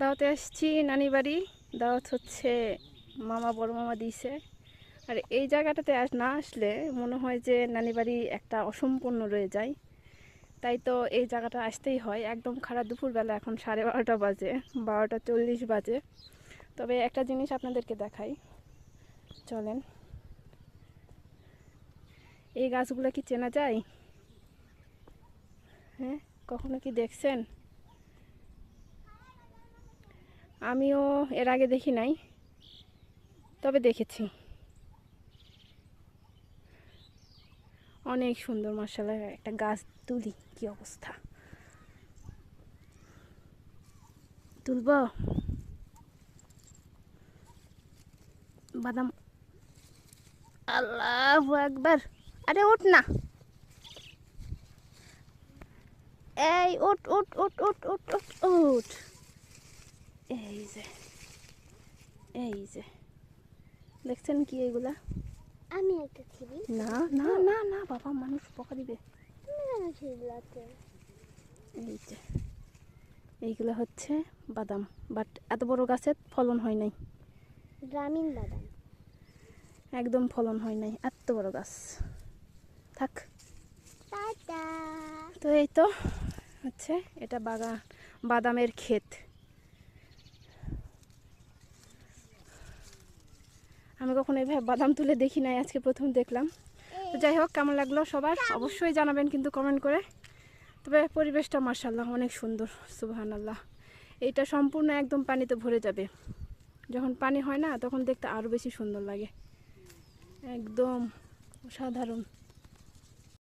দাওয়াতে আসছি নানি বাড়ি। দাওয়াত হচ্ছে মামা বড় মামা দিয়েছে। আর এই জায়গাটাতে না আসলে মনে হয় যে নানি বাড়ি একটা অসম্পূর্ণ রয়ে যায়। তাই তো এই জায়গাটা আসতেই হয়। একদম খারাপ দুপুরবেলা, এখন 12:30 বাজে, 12:40 বাজে। তবে একটা জিনিস আপনাদেরকে দেখাই, চলেন। এই গাছগুলো কি চেনা যায়? হ্যাঁ, কখনো কি দেখছেন? আমিও এর আগে দেখি নাই, তবে দেখেছি। অনেক সুন্দর, মাশাআল্লাহ। একটা গাছ তুলি, কি অবস্থা! তুলব বাদাম। আল্লাহু আকবার! আরে ওঠ না, এই ওঠ ওঠ ওঠ ওঠ ওঠ ওঠ ওঠ। এই যে, এই যে দেখছেন কি এগুলা? আমি একটা ছিড়ি। না না না না বাবা, মানুষ বকা দিবে। তুমি কেন ছিড়লাতে? এই যে এইগুলো হচ্ছে বাদাম, বাট এত বড় গাছে ফলন হয় নাই। গ্রামীণ বাদাম। একদম ফলন হয় নাই, এত বড় গাছ। থাক। টাটা। তো এই তো হচ্ছে এটা বাদামের ক্ষেত। আমি কখনো এইভাবে বাদাম তুলে দেখি নাই, আজকে প্রথম দেখলাম। তো যাই হোক, কেমন লাগলো সবার অবশ্যই জানাবেন কিন্তু কমেন্ট করে। তবে পরিবেশটা মাশাআল্লাহ অনেক সুন্দর, সুবহানাল্লাহ। এইটা সম্পূর্ণ একদম পানিতে ভরে যাবে। যখন পানি হয় না, তখন দেখতে আরও বেশি সুন্দর লাগে, একদম অসাধারণ।